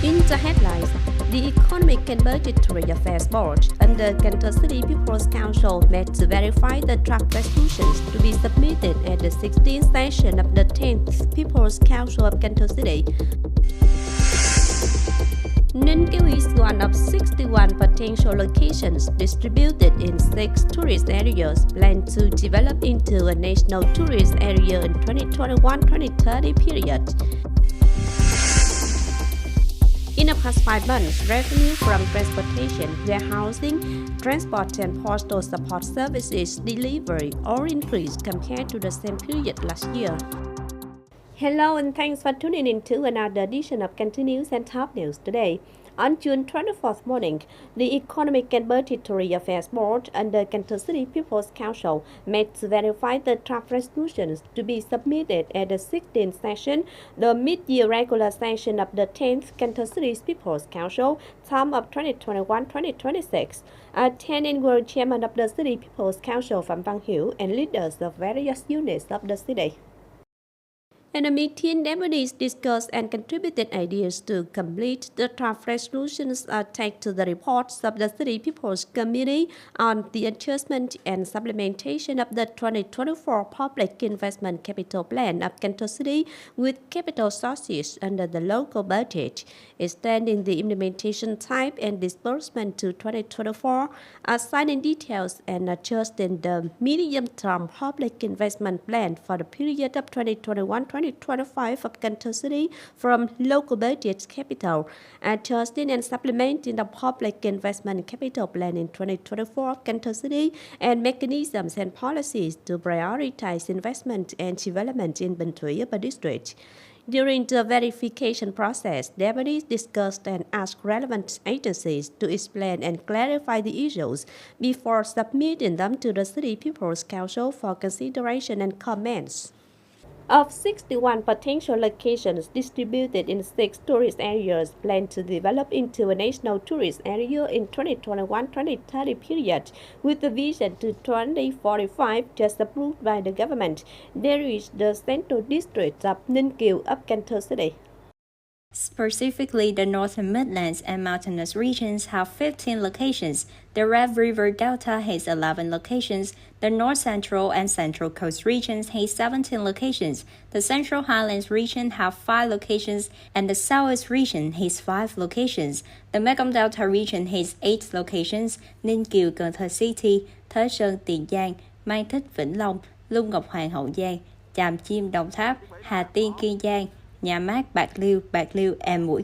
In the headlines, the Economic and Budgetary Affairs Board under Cần Thơ City People's Council met to verify the draft resolutions to be submitted at the 16th session of the 10th People's Council of Cần Thơ City. Ninh Kiều is one of 61 potential locations distributed in 6 tourist areas planned to develop into a national tourist area in 2021-2030 period. In the past 5 months, revenue from transportation, warehousing, transport and postal support services delivery all increased compared to the same period last year. Hello and thanks for tuning in to another edition of Cần Thơ News and Top News today. On June 24th morning, the Economic and Budgetary Affairs Board under Cần Thơ City People's Council met to verify the draft resolutions to be submitted at the 16th session, the mid-year regular session of the 10th Cần Thơ City People's Council, term of 2021-2026. Attending were Chairman of the City People's Council Phạm Văn Hiểu and leaders of various units of the city. And the meeting, deputies discussed and contributed ideas to complete the draft resolutions attached to the reports of the City People's Committee on the adjustment and supplementation of the 2024 Public Investment Capital Plan of Cần Thơ City with capital sources under the local budget, extending the implementation type and disbursement to 2024, assigning details and adjusting the medium-term public investment plan for the period of 2021-2025 of Cần Thơ City from local budget capital, adjusting and supplementing the public investment capital plan in 2024 of Cần Thơ City, and mechanisms and policies to prioritize investment and development in Bình Thủy Upper District. During the verification process, deputies discussed and asked relevant agencies to explain and clarify the issues before submitting them to the City People's Council for consideration and comments. Of 61 potential locations distributed in 6 tourist areas planned to develop into a national tourist area in 2021-2030 period, with the vision to 2045 just approved by the government, there is the central district of Ninh Kiều of Cần Thơ City. Specifically, the Northern Midlands and mountainous regions have 15 locations, the Red River Delta has 11 locations, the North Central and Central Coast regions has 17 locations, the Central Highlands region have 5 locations, and the Southeast region has 5 locations. The Mekong Delta region has 8 locations, Ninh Kiều Cần Thơ City, Thới Sơn Tiền Giang, Mang Thích Vĩnh Long, Lung Ngọc Hoàng Hậu Giang, Tràm Chim Đồng Tháp, Hà Tiên Kiên Giang, Nhà Mát Bạc Liêu, and Mũi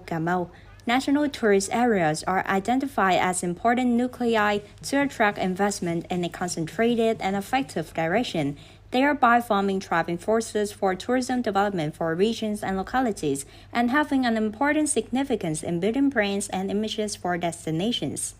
Cà Mau. National tourist areas are identified as important nuclei to attract investment in a concentrated and effective direction, thereby forming driving forces for tourism development for regions and localities, and having an important significance in building brands and images for destinations.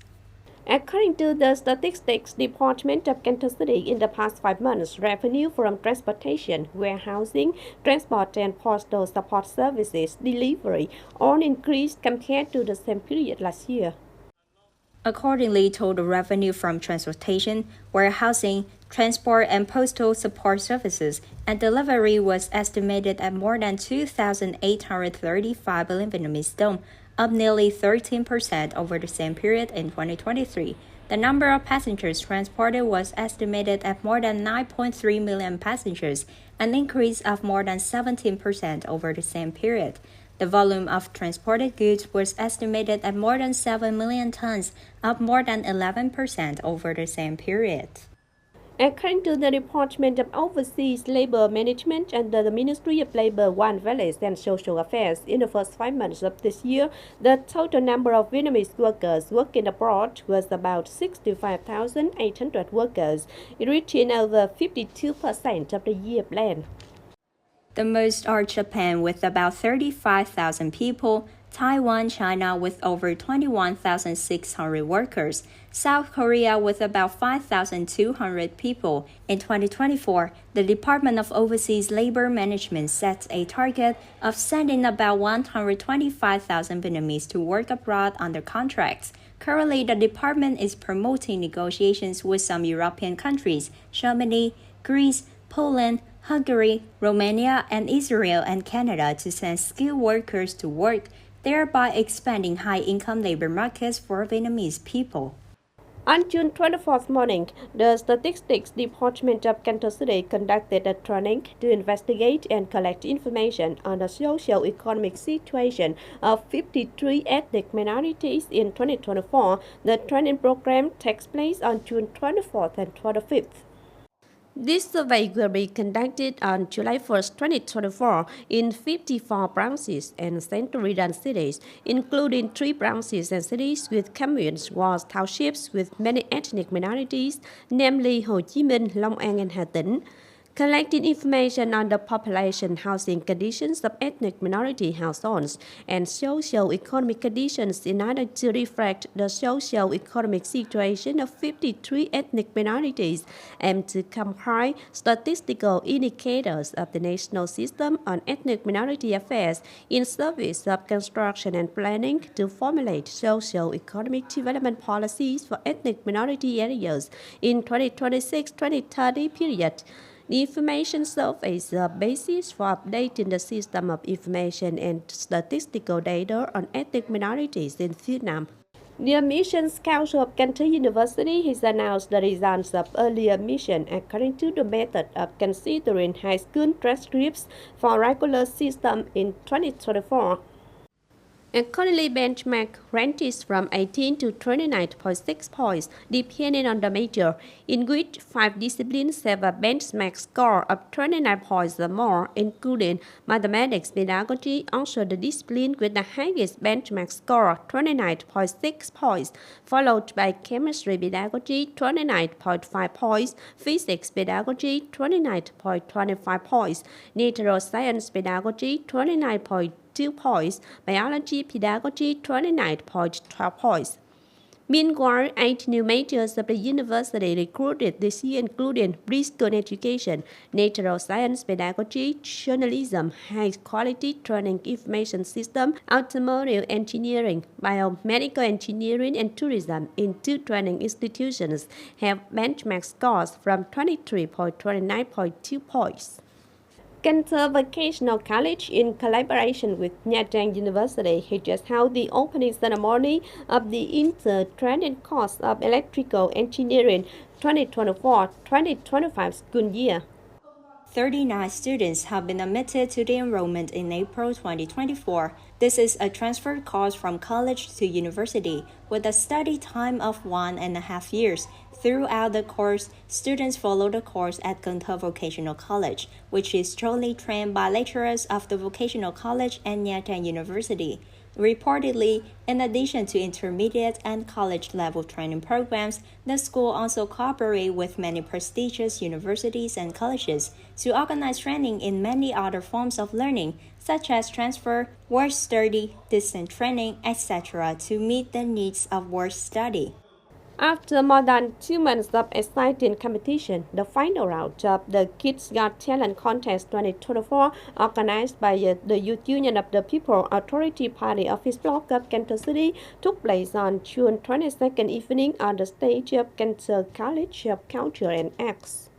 According to the Statistics Department of Cần Thơ City, in the past 5 months, revenue from transportation, warehousing, transport and postal support services delivery all increased compared to the same period last year. Accordingly, total revenue from transportation, warehousing, transport and postal support services and delivery was estimated at more than 2,835 billion Vietnamese dong, up nearly 13% over the same period in 2023. The number of passengers transported was estimated at more than 9.3 million passengers, an increase of more than 17% over the same period. The volume of transported goods was estimated at more than 7 million tons, up more than 11% over the same period. According to the Department of Overseas Labor Management under the Ministry of Labor, Welfare and Social Affairs, in the first 5 months of this year, the total number of Vietnamese workers working abroad was about 65,800 workers, reaching over 52% of the year plan. The most are Japan with about 35,000 people, Taiwan, China with over 21,600 workers, South Korea with about 5,200 people. In 2024, the Department of Overseas Labor Management set a target of sending about 125,000 Vietnamese to work abroad under contracts. Currently, the department is promoting negotiations with some European countries, Germany, Greece, Poland, Hungary, Romania, and Israel and Canada to send skilled workers to work. thereby expanding high-income labor markets for Vietnamese people. On June 24th morning, the Statistics Department of Cần Thơ City conducted a training to investigate and collect information on the socio-economic situation of 53 ethnic minorities in 2024. The training program takes place on June 24th and 25th. This survey will be conducted on July 1st, 2024 in 54 branches and central region cities, including 3 branches and cities with communes or townships with many ethnic minorities, namely Hồ Chí Minh, Long An, and Hà Tĩnh. Collecting information on the population housing conditions of ethnic minority households and socio-economic conditions in order to reflect the socio-economic situation of 53 ethnic minorities and to compile statistical indicators of the national system on ethnic minority affairs in service of construction and planning to formulate socio-economic development policies for ethnic minority areas in 2026-2030 period. The information surveys the basis for updating the system of information and statistical data on ethnic minorities in Vietnam. The Admissions Council of Cần Thơ University has announced the results of early admission according to the method of considering high school transcripts for regular system in 2024. Accordingly, benchmark ranges from 18 to 29.6 points, depending on the major, in which 5 disciplines have a benchmark score of 29 points or more, including mathematics pedagogy, also the discipline with the highest benchmark score, 29.6 points, followed by chemistry pedagogy, 29.5 points, physics pedagogy, 29.25 points, natural science pedagogy, 29.2 points, biology pedagogy 29.12 points. Meanwhile, 8 new majors of the university recruited this year including preschool education, natural science pedagogy, journalism, high-quality training information system, automotive engineering, biomedical engineering, and tourism in 2 training institutions have benchmark scores from 23.29.2 points. Cần Thơ Vocational College, in collaboration with Nha University, has just held the opening ceremony of the Inter-Training course of Electrical Engineering 2024-2025 school year. 39 students have been admitted to the enrollment in April 2024. This is a transfer course from college to university with a study time of 1.5 years. Throughout the course, students follow the course at Cần Thơ Vocational College, which is jointly trained by lecturers of the Vocational College and Nha University. Reportedly, in addition to intermediate and college-level training programs, the school also cooperates with many prestigious universities and colleges to organize training in many other forms of learning, such as transfer, work study, distance training, etc., to meet the needs of work study. After more than 2 months of exciting competition, the final round of the Kids Got Talent Contest 2024, organized by the Youth Union of the People Authority Party Office Block of Cần Thơ City, took place on June 22nd evening on the stage of Cần Thơ College of Culture and Arts.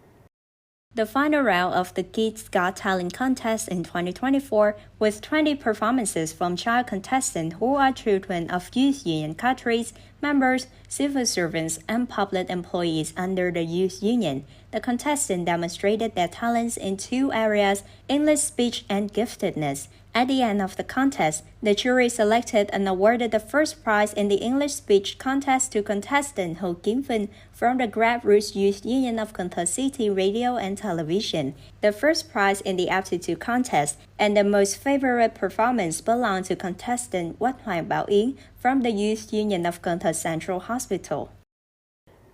The final round of the Kids Got Talent Contest in 2024 with 20 performances from child contestants who are children of youth union cadres, members, civil servants, and public employees under the youth union. The contestants demonstrated their talents in 2 areas, English speech and giftedness. At the end of the contest, the jury selected and awarded the first prize in the English speech contest to contestant Hồ Kim Vinh from the Grassroots Youth Union of Cần Thơ City Radio and Television. The first prize in the aptitude contest and the most favorite performance belonged to contestant Quách Hoàng Bảo Yến from the Youth Union of Cần Thơ Central Hospital.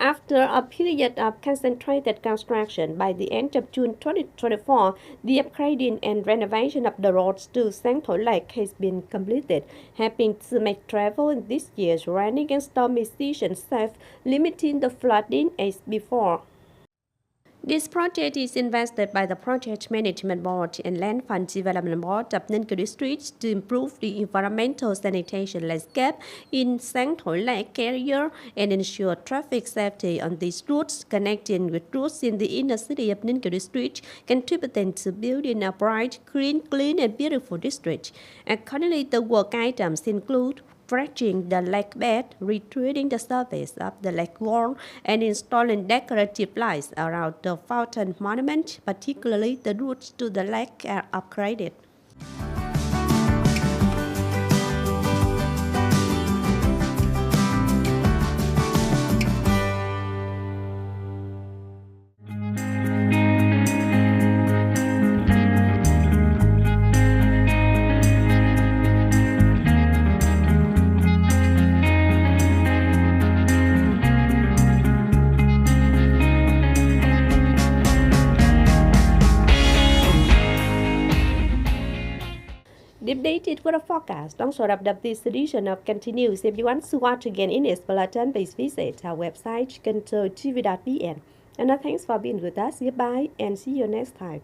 After a period of concentrated construction, by the end of June 2024, the upgrading and renovation of the roads to Sang Thổi Lake has been completed, helping to make travel in this year's rainy and stormy season safe, limiting the flooding as before. This project is invested by the Project Management Board and Land Fund Development Board of Ninh Kiều District to improve the environmental sanitation landscape in Sang Thoi Lake area and ensure traffic safety on these routes, connecting with routes in the inner city of Ninh Kiều District, contributing to building a bright, green, clean, and beautiful district. Accordingly, the work items include dredging the lake bed, retreating the surface of the lake wall, and installing decorative lights around the fountain monument, particularly the routes to the lake are upgraded. The updated weather forecast don't show up this edition of Continues. If you want to watch again in its bulletin, please visit our website, thtpct. And thanks for being with us. Goodbye and see you next time.